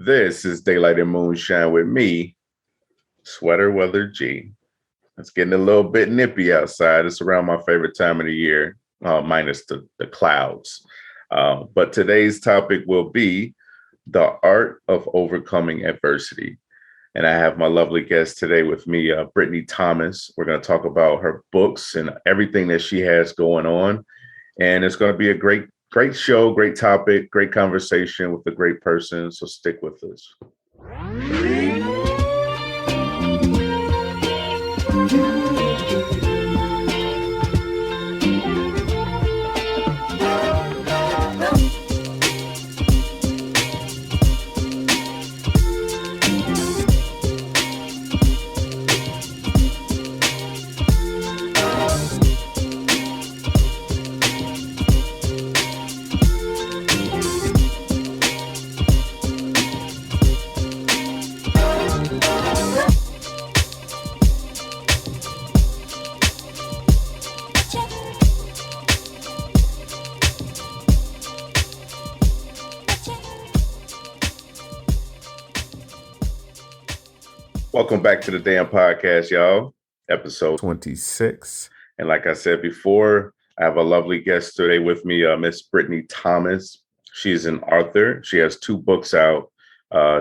This is Daylight and Moonshine with me, Sweater Weather G. It's getting a little bit nippy outside. It's around my favorite time of the year, minus the clouds. But today's topic will be the art of overcoming adversity. And I have my lovely guest today with me, Brittany Thomas. We're going to talk about her books and everything that she has going on. And it's going to be a great show, great topic, great conversation with a great person. So stick with us. Welcome back to the D.A.M Podcast, y'all. Episode 26. And like I said before, I have a lovely guest today with me, Miss Brittany Thomas. She's an author. She has 2 books out.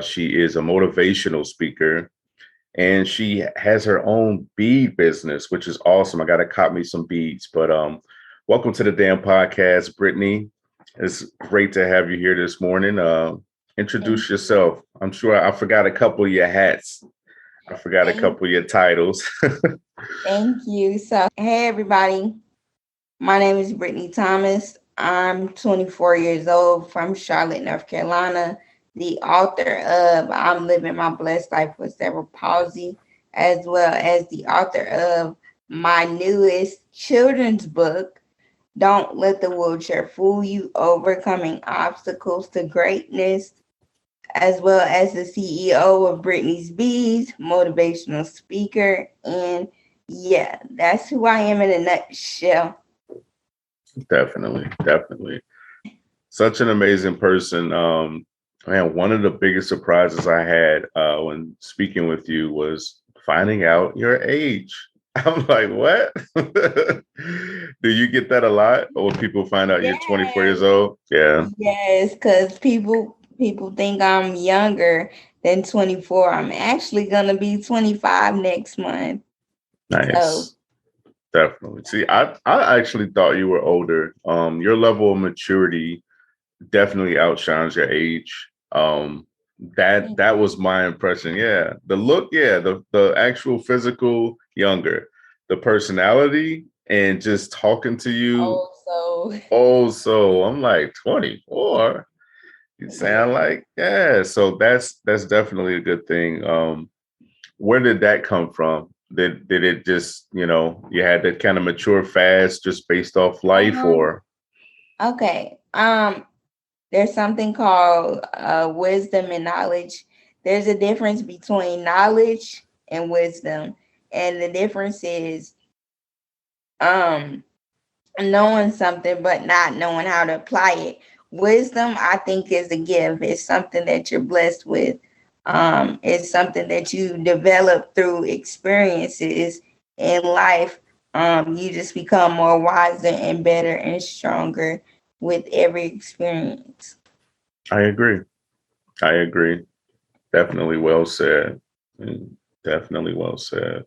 She is a motivational speaker, and she has her own bead business, which is awesome. I got to cop me some beads. But welcome to the D.A.M Podcast, Brittany. It's great to have you here this morning. Introduce yourself. I'm sure I forgot a couple of your hats. I forgot a couple of your titles. Thank you. So, hey, everybody. My name is Brittany Thomas. I'm 24 years old from Charlotte, North Carolina. The author of I'm Living My Blessed Life with Cerebral Palsy, as well as the author of my newest children's book, Don't Let the Wheelchair Fool You, Overcoming Obstacles to Greatness, as well as the CEO of Britney's Bees, motivational speaker. And yeah, that's who I am in a nutshell. Definitely. Such an amazing person. Man, one of the biggest surprises I had when speaking with you was finding out your age. I'm like, what? Do you get that a lot? Or when people find out you're 24 years old? Yeah. Yes, because people think I'm younger than 24. I'm actually going to be 25 next month. Nice. So. Definitely. See, I actually thought you were older. Your level of maturity definitely outshines your age. That was my impression. Yeah. The look, yeah, the actual physical, younger. The personality and just talking to you. So I'm like 24. You sound like, yeah. So that's definitely a good thing. Where did that come from? Did it just, you had to kind of mature fast just based off life or? Okay. There's something called wisdom and knowledge. There's a difference between knowledge and wisdom. And the difference is knowing something but not knowing how to apply it. Wisdom, I think, is a gift. It's something that you're blessed with. It's something that you develop through experiences in life. You just become more wiser and better and stronger with every experience. I agree. Definitely well said. Definitely well said.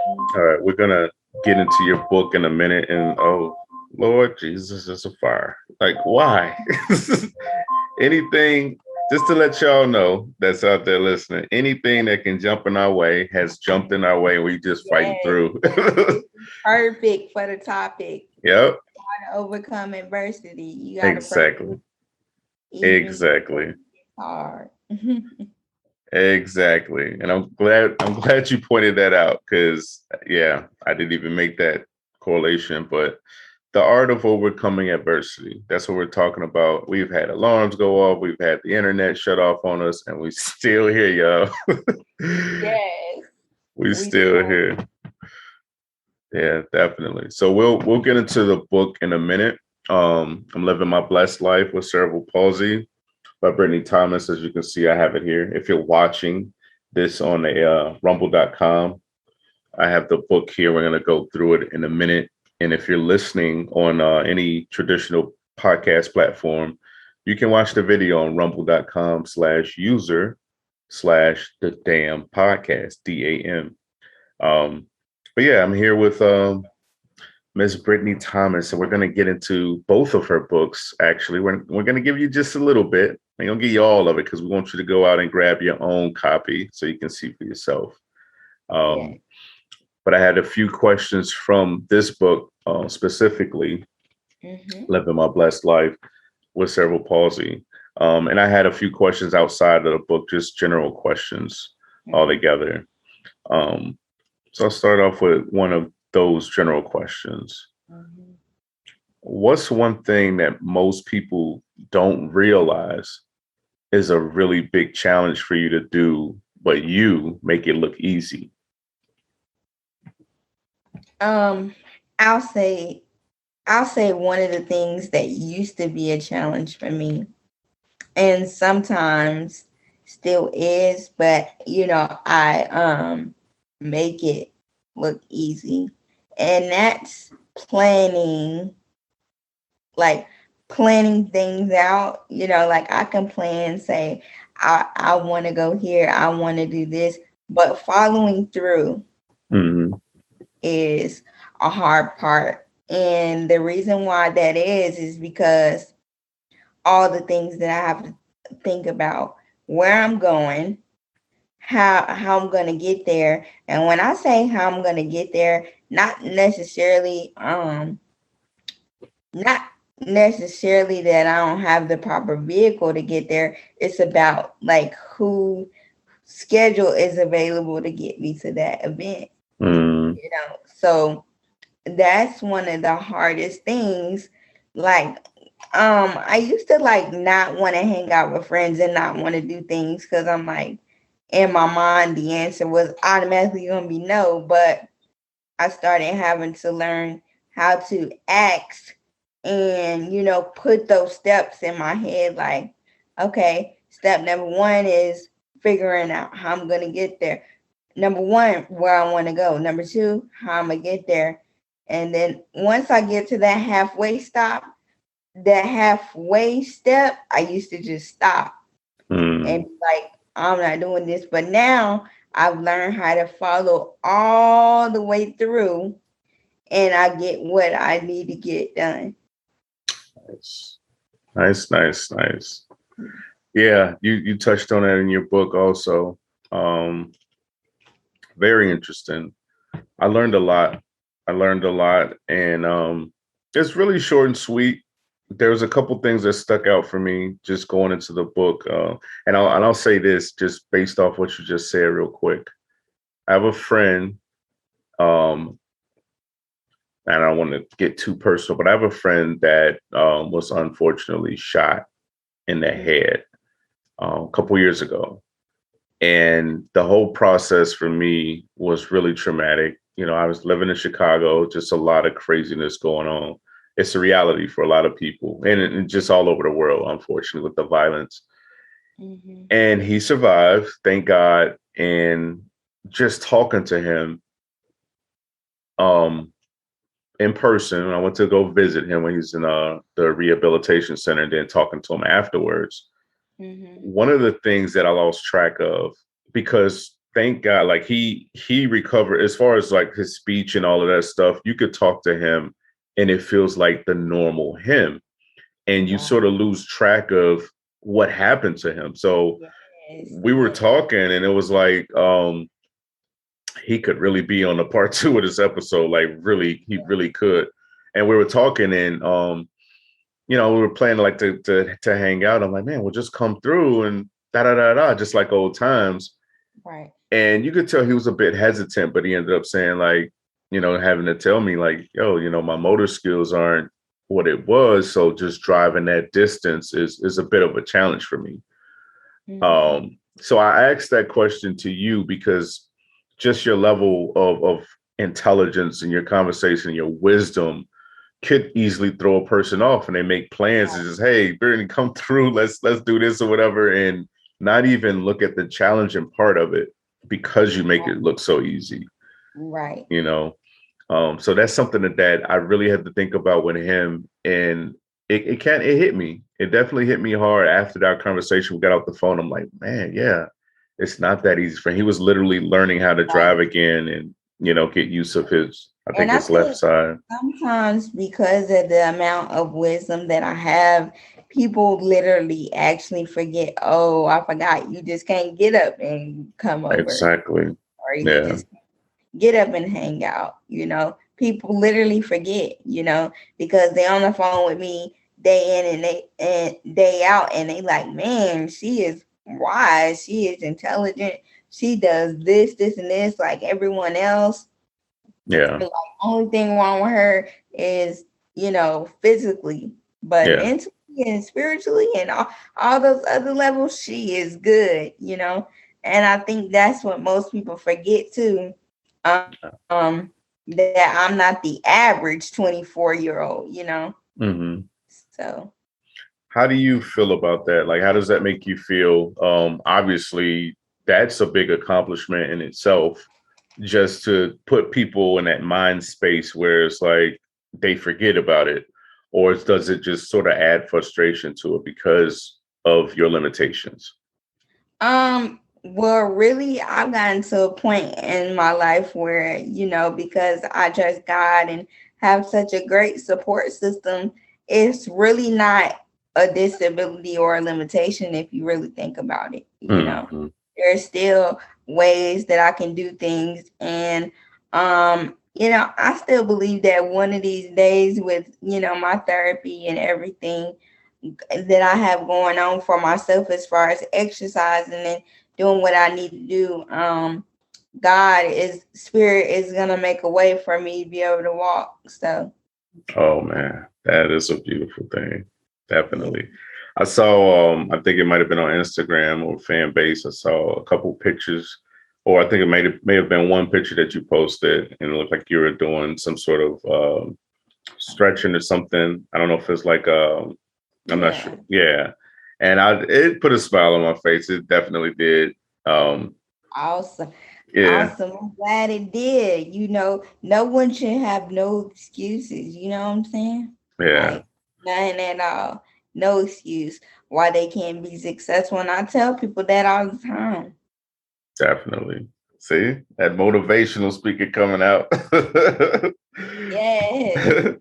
All right, we're going to get into your book in a minute. And oh, Lord Jesus, it's a fire. Like, why? Anything, just to let y'all know that's out there listening, anything that can jump in our way has jumped in our way. We just fight through. Perfect for the topic. Yep. How to overcome adversity. You gotta exactly. Hard. Exactly. And I'm glad you pointed that out because, yeah, I didn't even make that correlation. But the art of overcoming adversity, that's what we're talking about. We've had alarms go off. We've had the internet shut off on us, and we still here, y'all. Yes. we still here. Yeah, definitely. So we'll get into the book in a minute. I'm living my blessed life with cerebral palsy. by Brittany Thomas. As you can see, I have it here. If you're watching this on a rumble.com, I have the book here. We're going to go through it in a minute. And if you're listening on any traditional podcast platform, you can watch the video on rumble.com/user/the D.A.M Podcast, D.A.M. But yeah, I'm here with Miss Brittany Thomas, and we're going to get into both of her books. Actually, we're going to give you just a little bit. I'm going to give you all of it because we want you to go out and grab your own copy so you can see for yourself. But I had a few questions from this book, specifically, Living My Blessed Life with Cerebral Palsy. And I had a few questions outside of the book, just general questions altogether. So I'll start off with one of those general questions. What's one thing that most people don't realize is a really big challenge for you to do, but you make it look easy? I'll say one of the things that used to be a challenge for me, and sometimes still is, but I make it look easy, and that's planning things out. Like I can plan, say I want to go here, I want to do this, but following through is a hard part. And the reason why that is because all the things that I have to think about, where I'm going, how I'm going to get there. And when I say how I'm going to get there, not necessarily that I don't have the proper vehicle to get there. It's about like who schedule is available to get me to that event. So that's one of the hardest things. Like, I used to not want to hang out with friends and not want to do things because I'm like, in my mind, the answer was automatically going to be no. But I started having to learn how to ask and, put those steps in my head. Like, okay, step number one is figuring out how I'm going to get there. Number one, where I want to go. Number two, how I'm going to get there. And then once I get to that halfway step, I used to just stop and be like, I'm not doing this. But now I've learned how to follow all the way through and I get what I need to get done. Nice. Yeah, you touched on that in your book also. Very interesting. I learned a lot, and it's really short and sweet. There's a couple things that stuck out for me just going into the book, and I'll say this just based off what you just said real quick. I have a friend, and I don't want to get too personal, but I have a friend that was unfortunately shot in the head a couple years ago. And the whole process for me was really traumatic. I was living in Chicago, just a lot of craziness going on. It's a reality for a lot of people and just all over the world, unfortunately, with the violence. And he survived, thank God. And just talking to him in person, I went to go visit him when he's in the rehabilitation center, and then talking to him afterwards. One of the things that I lost track of, because thank God, like he recovered as far as like his speech and all of that stuff, you could talk to him and it feels like the normal him. And you sort of lose track of what happened to him. So we were talking and it was like, he could really be on the part 2 of this episode. Like really, he really could. And we were talking and, we were planning like to hang out. I'm like, man, we'll just come through and just like old times. Right. And you could tell he was a bit hesitant, but he ended up saying like, having to tell me like, yo, my motor skills aren't what it was. So just driving that distance is a bit of a challenge for me. So I asked that question to you because just your level of intelligence and your conversation, your wisdom could easily throw a person off, and they make plans and just, hey, Brittany, come through, let's do this or whatever, and not even look at the challenging part of it because you make it look so easy. Right. You know, so that's something that I really had to think about with him, and it hit me. It definitely hit me hard after that conversation. We got off the phone. I'm like, man, yeah, it's not that easy for him. He was literally learning how to drive again, and get use of his, I think, his left side. Sometimes because of the amount of wisdom that I have, people literally actually forget, oh, I forgot you just can't get up and come over. Exactly. Or you just get up and hang out. People literally forget, because they're on the phone with me day in and day out, and they like, man, she is wise, she is intelligent, she does this, and this like everyone else. Yeah. The only thing wrong with her is, physically, but mentally and spiritually and all those other levels, she is good, And I think that's what most people forget too. That I'm not the average 24-year-old, Mm-hmm. So how do you feel about that? Like, how does that make you feel? Obviously, that's a big accomplishment in itself, just to put people in that mind space where it's like they forget about it, or does it just sort of add frustration to it because of your limitations? Well, really, I've gotten to a point in my life where, because I trust God and have such a great support system, it's really not a disability or a limitation if you really think about it. Mm-hmm. There's still ways that I can do things. And, I still believe that one of these days with, my therapy and everything that I have going on for myself as far as exercising and doing what I need to do, spirit is gonna make a way for me to be able to walk. So oh man, that is a beautiful thing. Definitely. I saw I think it might have been on Instagram or fan base. I saw a couple pictures, or I think it may have been one picture that you posted, and it looked like you were doing some sort of stretching or something. I don't know if it's like I'm not sure. Yeah. And it put a smile on my face. It definitely did. Awesome. Yeah. Awesome. I'm glad it did. No one should have no excuses. You know what I'm saying? Yeah. Like, none at all. No excuse why they can't be successful. And I tell people that all the time. Definitely. See, that motivational speaker coming out. Yeah.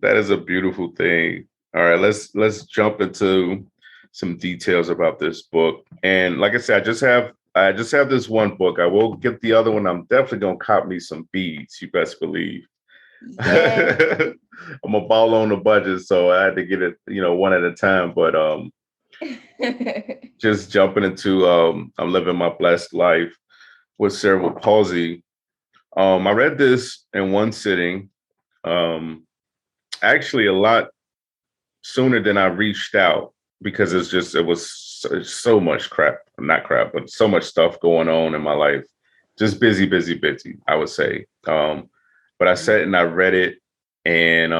That is a beautiful thing. All right, let's jump into some details about this book. And like I said, I just have this one book. I will get the other one. I'm definitely gonna cop me some beads. You best believe. Yeah. I'm a ball on the budget, so I had to get it, one at a time. But just jumping into I'm living my blessed life with cerebral palsy. I read this in one sitting. Actually, a lot sooner than I reached out, because it was so much crap, not crap, but so much stuff going on in my life. Just busy, I would say. But I sat and I read it, and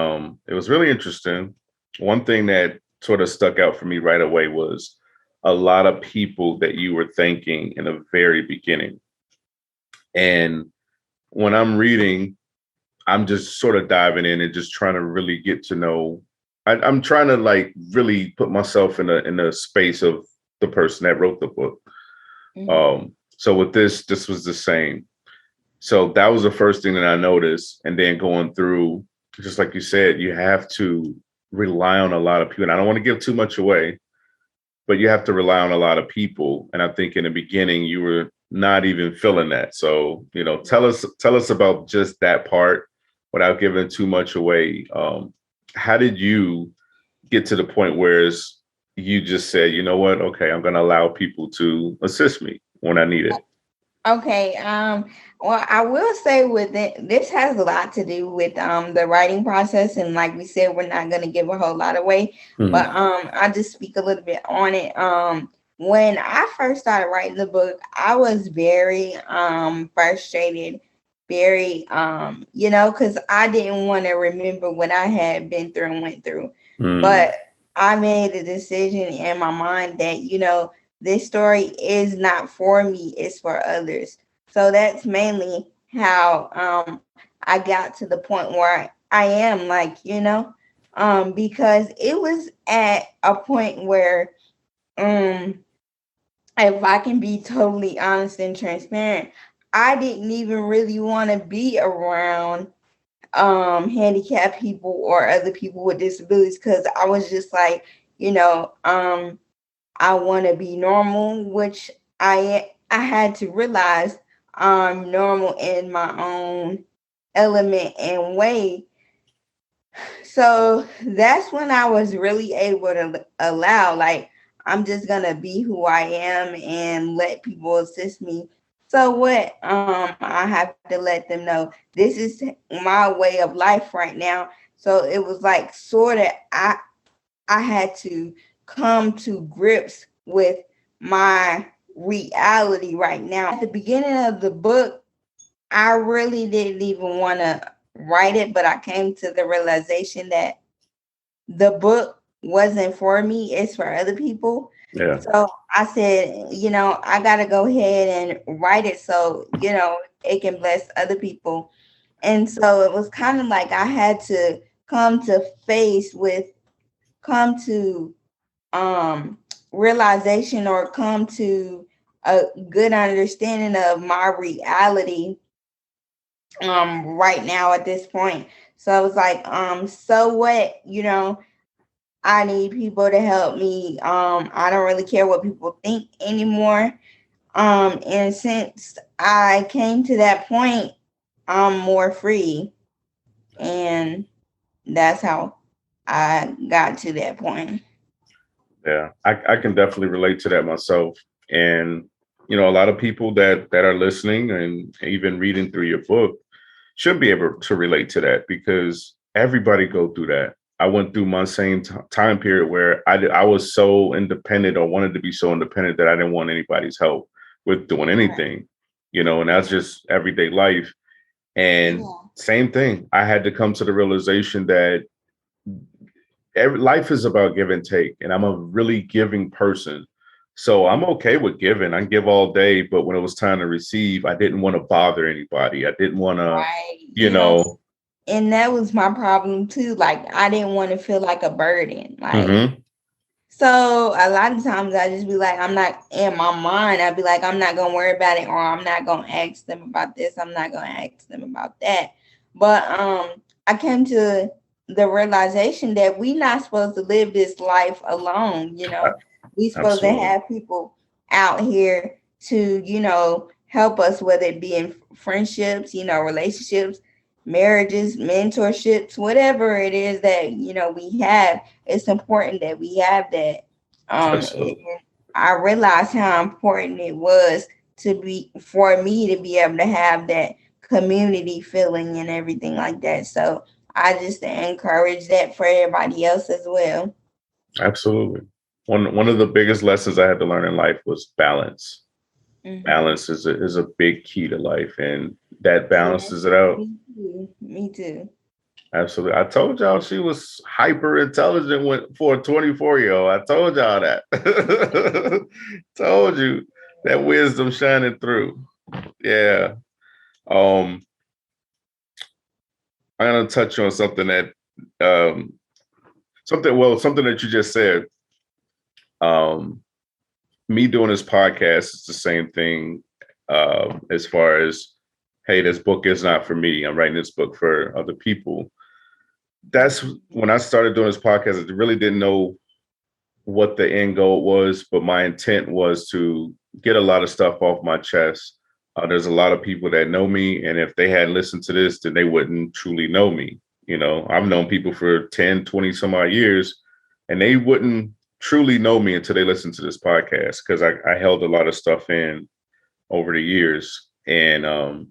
it was really interesting. One thing that sort of stuck out for me right away was a lot of people that you were thanking in the very beginning. And when I'm reading, I'm just sort of diving in and just trying to really get to know. I'm trying to like really put myself in a space of the person that wrote the book. Mm-hmm. So with this was the same. So that was the first thing that I noticed. And then going through, just like you said, you have to rely on a lot of people. And I don't want to give too much away, but you have to rely on a lot of people. And I think in the beginning you were not even feeling that. So, tell us about just that part without giving too much away. How did you get to the point where you just said, you know what? Okay, I'm going to allow people to assist me when I need it. Okay. Well, I will say with it, this has a lot to do with the writing process, and like we said, we're not gonna give a whole lot away, but I just speak a little bit on it. When I first started writing the book, I was very frustrated very, because I didn't want to remember what I had been through and went through. But I made a decision in my mind that, this story is not for me, it's for others. So that's mainly how I got to the point where I am, like, because it was at a point where, if I can be totally honest and transparent, I didn't even really want to be around handicapped people or other people with disabilities, because I was just like, I want to be normal, which I had to realize I'm normal in my own element and way. So that's when I was really able to allow, like, I'm just gonna be who I am and let people assist me. So what? I have to let them know this is my way of life right now. So it was like sort of I had to come to grips with my reality right now. At the beginning of the book, I really didn't even want to write it, but I came to the realization that the book wasn't for me, it's for other people. Yeah. So I said, I got to go ahead and write it so, it can bless other people. And so it was kind of like I had to come to face with, come to realization, or come to a good understanding of my reality right now at this point. So I was like, so what, I need people to help me. I don't really care what people think anymore. And since I came to that point, I'm more free. And that's how I got to that point. Yeah, I can definitely relate to that myself. And, a lot of people that are listening and even reading through your book should be able to relate to that, because everybody go through that. I went through my same time period where I was so independent, or wanted to be so independent, that I didn't want anybody's help with doing anything, and that's just everyday life. And same thing, I had to come to the realization that life is about give and take, and I'm a really giving person. So I'm okay with giving. I give all day, but when it was time to receive, I didn't want to bother anybody. I didn't want to, And that was my problem too. Like, I didn't want to feel like a burden. Like, so a lot of times I just be like, I'm not, in my mind, I'd be like, I'm not going to worry about it, or I'm not going to ask them about this. I'm not going to ask them about that. But I came to the realization that we're not supposed to live this life alone. We supposed to have people out here to, help us, whether it be in friendships, relationships, marriages, mentorships, whatever it is that, we have. It's important that we have that. I realized how important it was for me to be able to have that community feeling and everything like that. So I just encourage that for everybody else as well. Absolutely. One of the biggest lessons I had to learn in life was balance. Balance is a big key to life, and that balances it out. Me too. Absolutely. I told y'all she was hyper intelligent for a 24-year-old. I told y'all that. Told you that wisdom shining through. Yeah. I'm gonna touch on something that something that you just said. Me doing this podcast is the same thing, as far as, hey, this book is not for me. I'm writing this book for other people. That's when I started doing this podcast. I really didn't know what the end goal was, but my intent was to get a lot of stuff off my chest. There's a lot of people that know me, and if they hadn't listened to this, then they wouldn't truly know me. I've known people for 10, 20 some odd years, and they wouldn't truly know me until they listen to this podcast, because I held a lot of stuff in over the years. And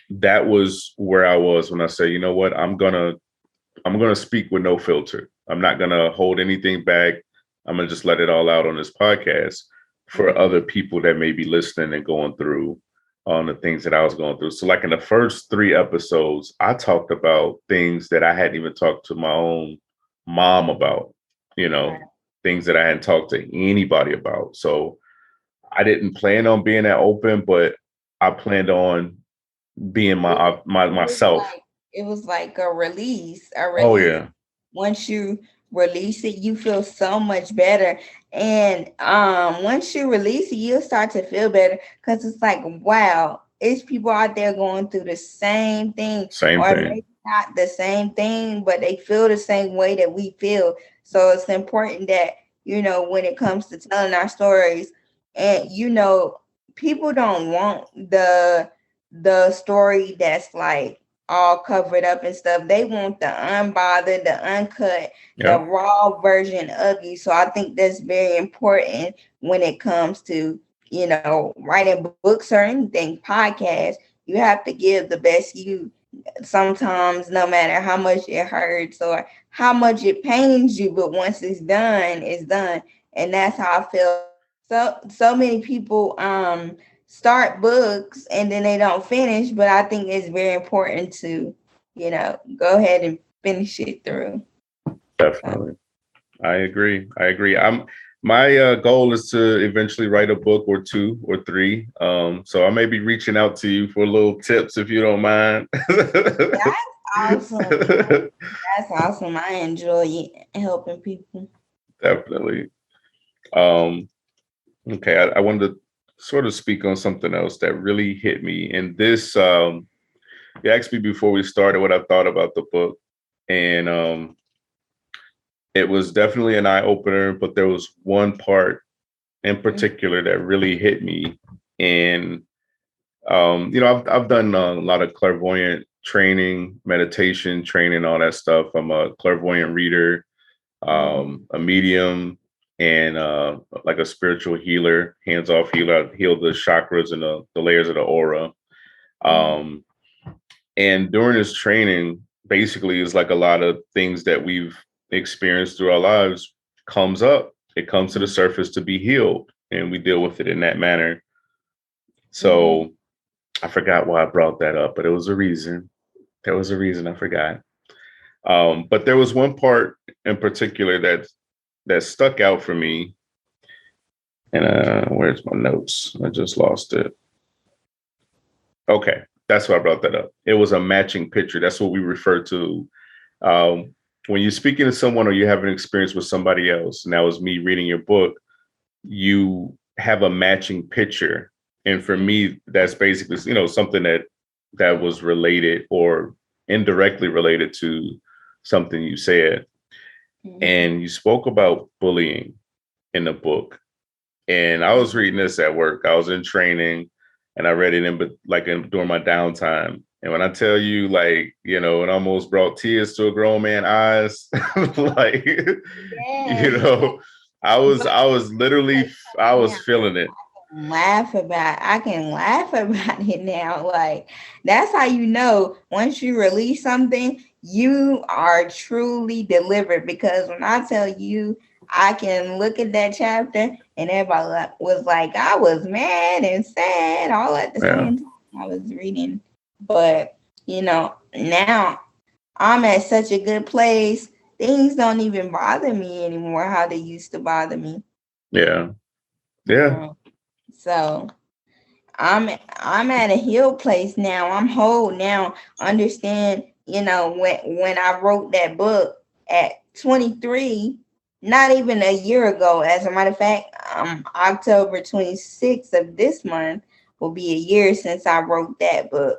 that was where I was when I said, you know what, I'm gonna speak with no filter. I'm not gonna hold anything back. I'm gonna just let it all out on this podcast for other people that may be listening and going through on the things that I was going through. So like in the first 3 episodes, I talked about things that I hadn't even talked to my own mom about, Right. things that I hadn't talked to anybody about. So I didn't plan on being that open, but I planned on being It was myself. like it was like a release, a Oh release. yeah. Once you release it, you feel so much better. And once you release it, you'll start to feel better because it's like, wow, it's people out there going through the same thing, Same or thing. maybe not the same thing, but they feel the same way that we feel. So it's important that, when it comes to telling our stories, and people don't want the story that's like all covered up and stuff. They want the unbothered, the uncut, the Yep. raw version of you. So I think that's very important when it comes to, writing books or anything, podcasts. You have to give the best you sometimes, no matter how much it hurts or how much it pains you. But once it's done, it's done. And that's how I feel. So many people start books and then they don't finish, but I think it's very important to, go ahead and finish it through. So, Definitely. I agree. My goal is to eventually write a book or two or three. So I may be reaching out to you for little tips if you don't mind. that's awesome. That's awesome. I enjoy helping people. Definitely. Um, okay, I wanted to sort of speak on something else that really hit me. And this, you asked me before we started what I thought about the book, and it was definitely an eye opener. But there was one part in particular that really hit me, and I've done a lot of clairvoyant training, meditation training, all that stuff. I'm a clairvoyant reader, a medium, and like a spiritual healer, hands-off healer. I heal the chakras and the layers of the aura. Um, and during this training, basically, it's like a lot of things that we've experienced through our lives comes up. It comes to the surface to be healed, and we deal with it in that manner. So I forgot why I brought that up, but it was a reason. There was a reason I forgot. But there was one part in particular that stuck out for me. And where's my notes? I just lost it. Okay, that's why I brought that up. It was a matching picture. That's what we refer to when you're speaking to someone or you have an experience with somebody else. And that was me reading your book. You have a matching picture, and for me, that's basically something that was related or indirectly related to something you said. And you spoke about bullying in the book. And I was reading this at work. I was in training and I read it during my downtime. And when I tell you, it almost brought tears to a grown man's eyes. like, Yes. I was literally, I was feeling it. I can laugh about it now. Like, that's how you know once you release something, you are truly delivered. Because when I tell you, I can look at that chapter and everybody was like, I was mad and sad all at the Yeah. same time I was reading. But now I'm at such a good place. Things don't even bother me anymore how they used to bother me. Yeah. Yeah. So I'm at a healed place now. I'm whole now. Understand, when I wrote that book at 23, not even a year ago. As a matter of fact, October 26th of this month will be a year since I wrote that book.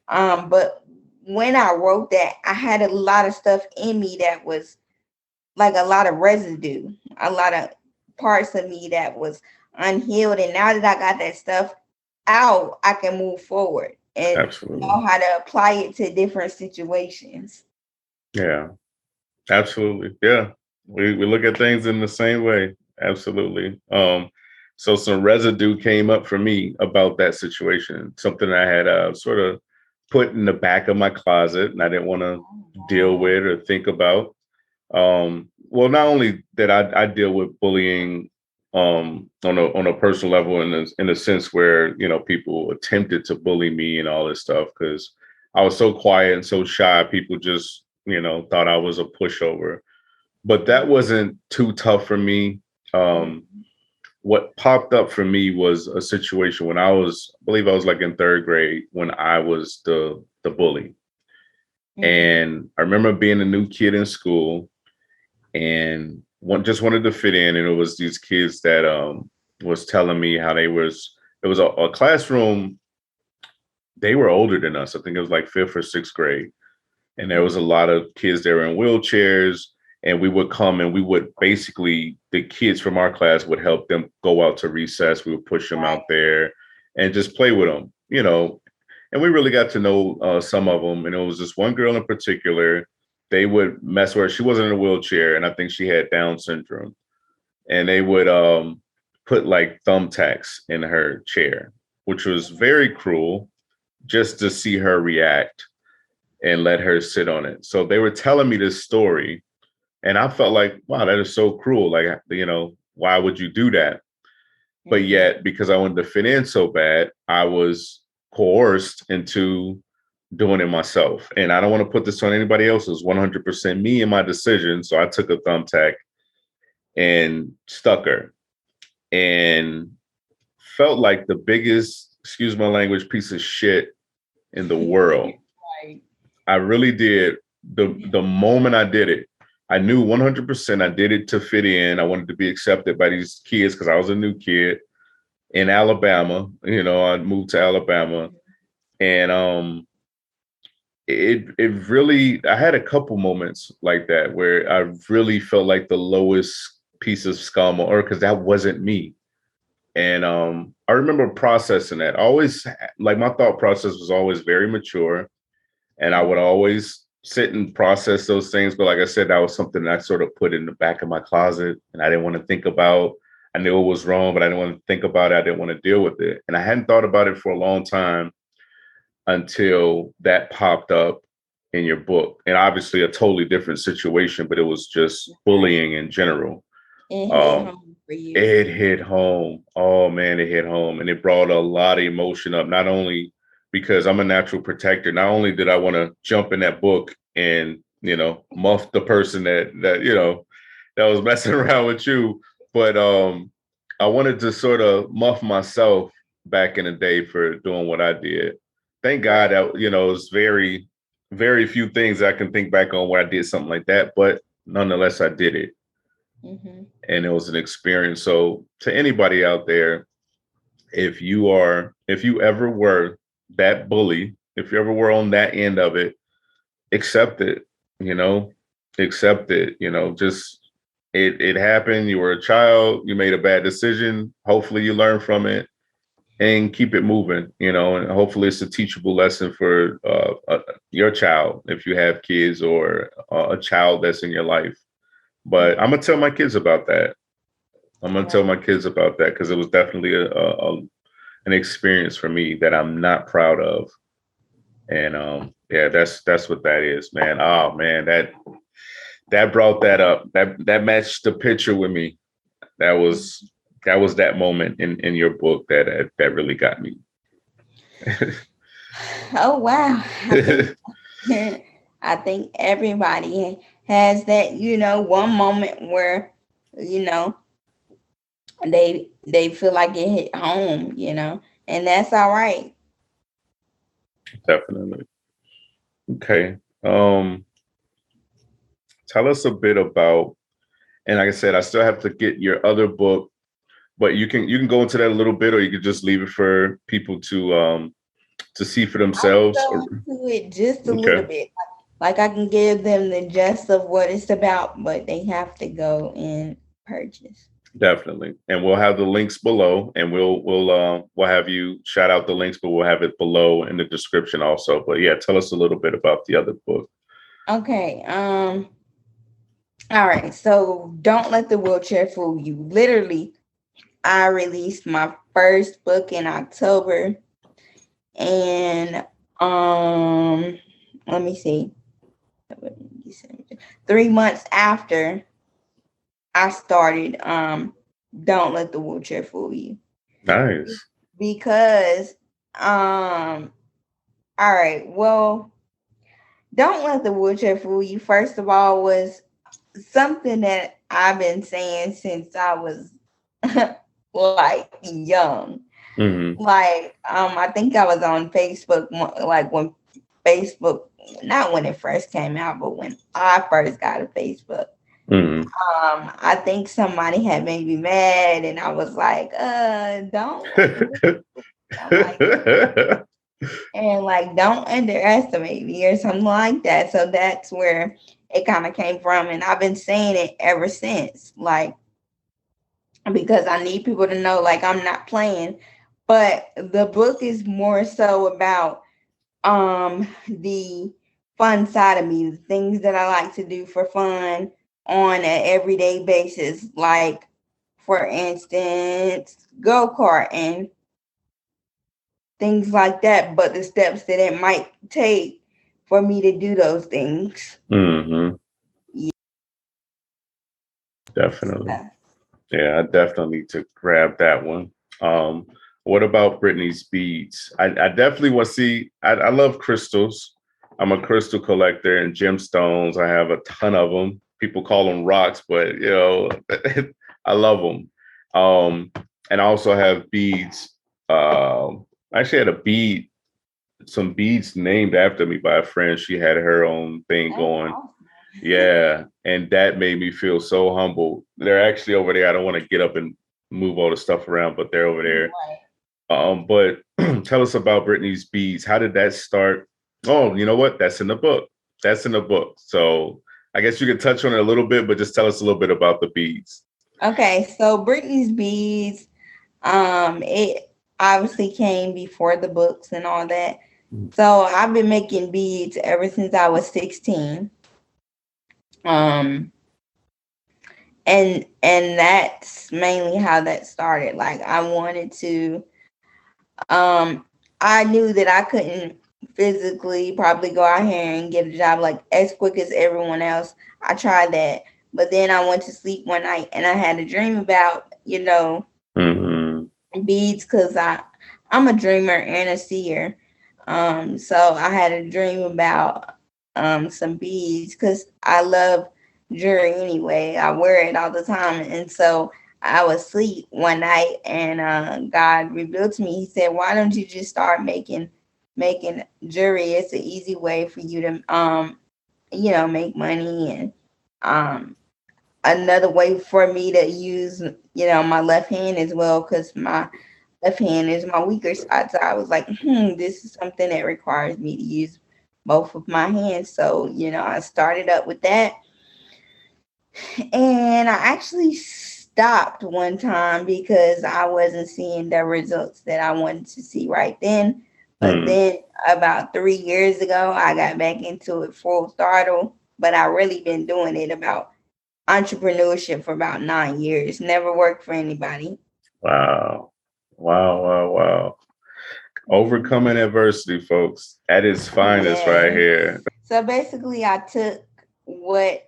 But when I wrote that, I had a lot of stuff in me that was like a lot of residue, a lot of parts of me that was unhealed. And now that I got that stuff out, I can move forward and Absolutely. know how to apply it to different situations. Yeah. Absolutely. Yeah. We look at things in the same way. Absolutely. So some residue came up for me about that situation, something I had sort of put in the back of my closet and I didn't want to deal with or think about. Well, not only that I deal with bullying on a personal level, in a sense where, you know, people attempted to bully me and all this stuff because I was so quiet and so shy. People just, you know, thought I was a pushover. But that wasn't too tough for me. Um, what popped up for me was a situation when I believe I was like in third grade when I was the bully. And I remember being a new kid in school and just wanted to fit in. And it was these kids that was telling me how it was a classroom. They were older than us. I think it was like fifth or sixth grade. And there was a lot of kids that were in wheelchairs. And we would come and we would basically, the kids from our class would help them go out to recess. We would push them out there and just play with them, you know. And we really got to know some of them. And it was this one girl in particular. They would mess with her. She wasn't in a wheelchair, and I think she had Down syndrome. And they would put like thumbtacks in her chair, which was very cruel, just to see her react and let her sit on it. So they were telling me this story, and I felt like, wow, that is so cruel. Like, you know, why would you do that? But yet, because I wanted to fit in so bad, I was coerced into doing it myself. And I don't want to put this on anybody else. It was 100% me and my decision. So I took a thumbtack and stuck her and felt like the biggest, excuse my language, piece of shit in the world. I really did. The moment I did it, I knew 100% I did it to fit in. I wanted to be accepted by these kids because I was a new kid in Alabama. You know, I moved to Alabama, and it really, I had a couple moments like that where I really felt like the lowest piece of scum, or because that wasn't me. And I remember processing that. Always, like, my thought process was always very mature, and I would always sit and process those things. But like I said, that was something that I sort of put in the back of my closet, and I didn't want to think about. I knew it was wrong, but I didn't want to think about it. I didn't want to deal with it. And I hadn't thought about it for a long time until that popped up in your book. And obviously a totally different situation, but it was just bullying in general. It hit home for you. It hit home. Oh man, it hit home. And it brought a lot of emotion up, not only because I'm a natural protector. Not only did I want to jump in that book and, you know, muff the person that you know, that was messing around with you, but I wanted to sort of muff myself back in the day for doing what I did. Thank God that, you know, it's very, very few things I can think back on where I did something like that, but nonetheless, I did it. And it was an experience. So to anybody out there, if you ever were that bully, if you ever were on that end of it, accept it, you know, accept it, you know, just it happened. You were a child, you made a bad decision. Hopefully you learn from it and keep it moving, you know, and hopefully it's a teachable lesson for your child, if you have kids, or a child that's in your life. But I'm gonna tell my kids about that. I'm gonna tell my kids about that, because it was definitely an experience for me that I'm not proud of. And yeah, that's what that is, man. Oh man, that brought that up. That matched the picture with me. That was that moment in your book that really got me. Oh wow. I think everybody has that, you know, one moment where, you know, they feel like it hit home, you know, and that's all right. Definitely. Okay. Tell us a bit about, and like I said, I still have to get your other book, but you can go into that a little bit, or you could just leave it for people to see for themselves. I'll go into it just a little bit. Like I can give them the gist of what it's about, but they have to go and purchase. Definitely. And we'll have the links below, and we'll have you shout out the links, but we'll have it below in the description also. But yeah, tell us a little bit about the other book. Okay. All right. So don't let the wheelchair fool you. Literally, I released my first book in October, and let me see. 3 months after I started don't let the wheelchair fool you. Nice. Because, all right, well, don't let the wheelchair fool you. First of all, was something that I've been saying since I was like young. Mm-hmm. Like, I think I was on Facebook, like when Facebook, not when it first came out, but when I first got a Facebook. Mm-hmm. I think somebody had made me mad, and I was like, don't let the I'm like, and like, don't underestimate me or something like that. So that's where it kind of came from, and I've been saying it ever since, like, because I need people to know, like, I'm not playing. But the book is more so about the fun side of me, the things that I like to do for fun on an everyday basis, like, for instance, go-kart and things like that, but the steps that it might take for me to do those things. Mm-hmm. Yeah. Definitely. Yeah, I definitely need to grab that one. What about Brittany's beads? I definitely want to see. I love crystals. I'm a crystal collector and gemstones. I have a ton of them. People call them rocks, but I love them. And I also have beads. I actually had some beads named after me by a friend. She had her own thing going. Yeah, and that made me feel so humble. They're actually over there. I don't want to get up and move all the stuff around, but they're over there. But tell us about Brittany's beads. How did that start? Oh, you know what? That's in the book. That's in the book. So I guess you could touch on it a little bit, but just tell us a little bit about the beads. Okay, so Brittany's beads, it obviously came before the books and all that. So I've been making beads ever since I was 16. Um, and that's mainly how that started. Like, I wanted to, I knew that I couldn't physically probably go out here and get a job like as quick as everyone else. I tried that, but then I went to sleep one night and I had a dream about, beads, because I'm a dreamer and a seer. So I had a dream about some beads, because I love jewelry anyway. I wear it all the time. And so I was asleep one night, and God revealed to me, he said, why don't you just start making jewelry? It's an easy way for you to make money, and another way for me to use my left hand as well, because my left hand is my weaker side. So I was like, this is something that requires me to use both of my hands. So, I started up with that. And I actually stopped one time because I wasn't seeing the results that I wanted to see right then. But then about 3 years ago, I got back into it full throttle. But I really been doing it about entrepreneurship for about 9 years. Never worked for anybody. Wow. Wow. Overcoming adversity, folks, at its finest right here. So basically, I took what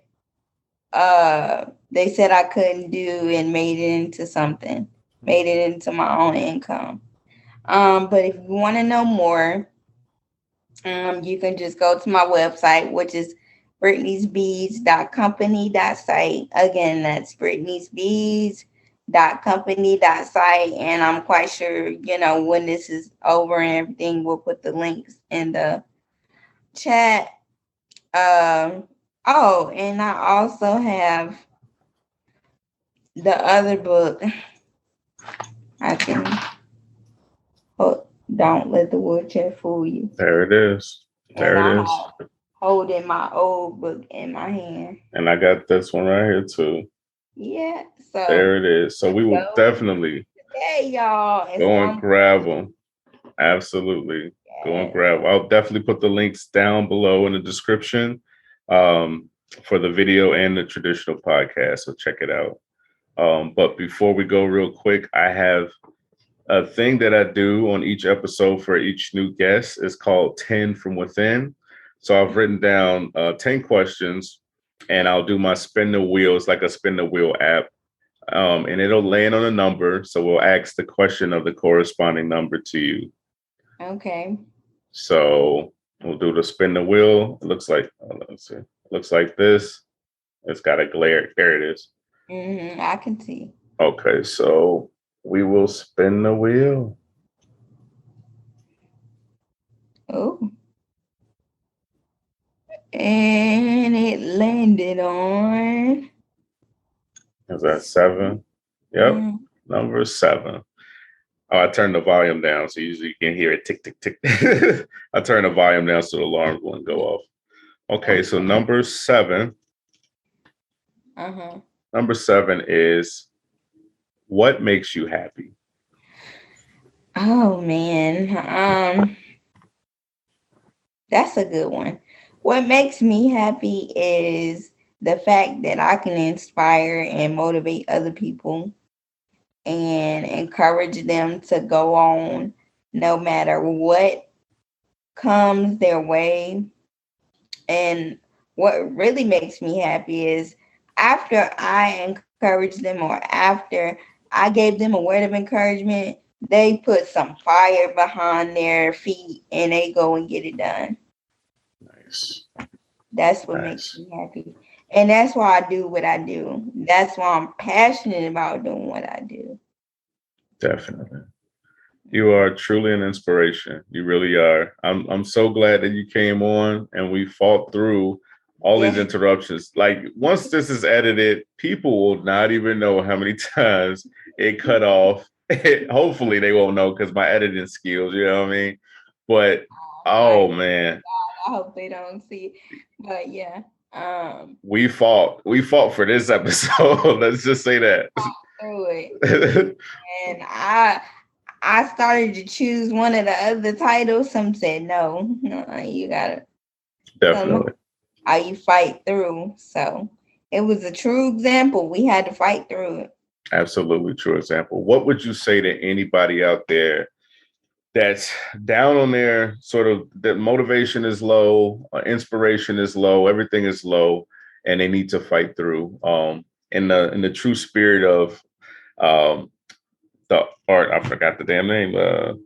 they said I couldn't do and made it into something, made it into my own income. But if you want to know more, you can just go to my website, which is britneysbeads.company.site. Again, that's britneysbeads.company.site. And I'm quite sure, when this is over and everything, we'll put the links in the chat. And I also have the other book. I can Don't Let the Wheelchair Fool You. There it is. Holding my old book in my hand. And I got this one right here too. Yeah. So there it is. So we will definitely y'all. Go and grab them. Absolutely. Go and grab them. I'll definitely put the links down below in the description for the video and the traditional podcast. So check it out. But before we go real quick, I have a thing that I do on each episode for each new guest. It's called 10 from Within. So I've written down 10 questions, and I'll do my spin the wheel. It's like a spin the wheel app. And it'll land on a number. So we'll ask the question of the corresponding number to you. Okay. So we'll do the spin the wheel. It looks like, let's see. It looks like this. It's got a glare. There it is. I can see. Okay, so we will spin the wheel. Oh. And it landed on. Is that 7? Yep, number 7. Oh, I turned the volume down, so usually you can hear it tick, tick, tick. I turn the volume down so the alarm won't go off. Okay, so number 7. Number 7 is, what makes you happy? Oh man, that's a good one. What makes me happy is the fact that I can inspire and motivate other people and encourage them to go on no matter what comes their way. And what really makes me happy is after I encourage them or after I gave them a word of encouragement, they put some fire behind their feet and they go and get it done. Nice. That's what makes me happy. And that's why I do what I do. That's why I'm passionate about doing what I do. Definitely. You are truly an inspiration. You really are. I'm so glad that you came on and we fought through all these interruptions. Like, once this is edited, people will not even know how many times it cut off. Hopefully they won't know because my editing skills, you know what I mean? But man. I hope they don't see. But yeah. We fought for this episode. Let's just say that. Through it. And I started to choose one of the other titles. Some said no, you gotta definitely how you fight through. So it was a true example. We had to fight through it. Absolutely true example. What would you say to anybody out there that's down on their sort of, that motivation is low, inspiration is low, everything is low, and they need to fight through in the true spirit of the art, I forgot the damn name, the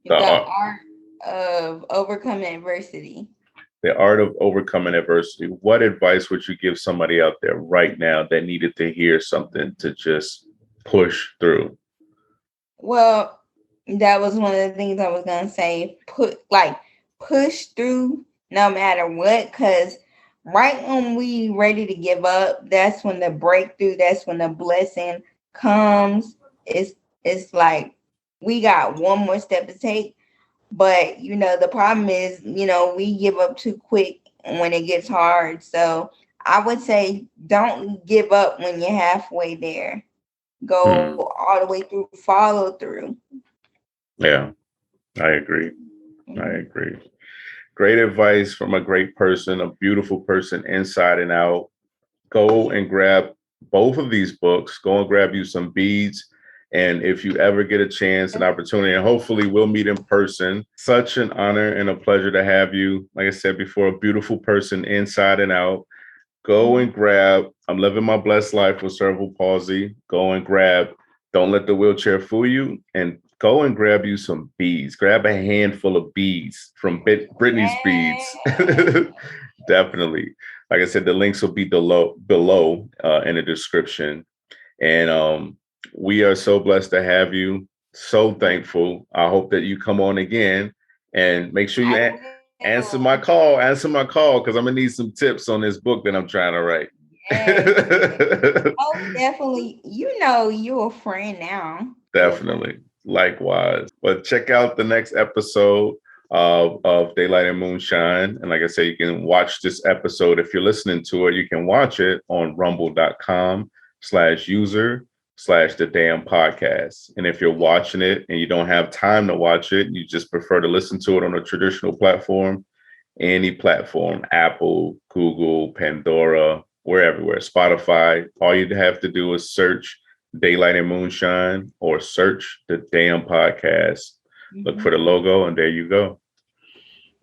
art of overcoming adversity. The art of overcoming adversity. What advice would you give somebody out there right now that needed to hear something to just push through? Well, that was one of the things I was gonna say. Push through no matter what, because right when we ready to give up, that's when the breakthrough, that's when the blessing comes. It's like we got one more step to take. But the problem is, we give up too quick when it gets hard. So I would say don't give up when you're halfway there. Go all the way through, follow through. Yeah, I agree. I agree. Great advice from a great person, a beautiful person inside and out. Go and grab both of these books. Go and grab you some beads. And if you ever get a chance, an opportunity, and hopefully we'll meet in person, such an honor and a pleasure to have you. Like I said before, a beautiful person inside and out. Go and grab, I'm living my blessed life with cerebral palsy. Go and grab, don't let the wheelchair fool you, and go and grab you some beads. Grab a handful of beads from Brittany's Beads. Definitely. Like I said, the links will be below in the description. And we are so blessed to have you. So thankful. I hope that you come on again and make sure you answer my call. Answer my call, because I'm gonna need some tips on this book that I'm trying to write. Oh, definitely. You're a friend now. Definitely. Likewise. But check out the next episode of Daylight and Moonshine. And like I said, you can watch this episode. If you're listening to it, you can watch it on rumble.com/user/the D.A.M Podcast. And if you're watching it and you don't have time to watch it, you just prefer to listen to it on a traditional platform, any platform, Apple, Google, Pandora, we're everywhere, Spotify. All you have to do is search Daylight and Moonshine or search the D.A.M Podcast. Look for the logo and there you go.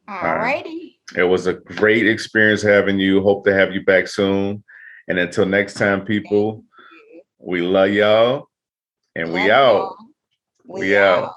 All righty. It was a great experience having you. Hope to have you back soon. And until next time, people, We love y'all. And we Love out. y'all. We out.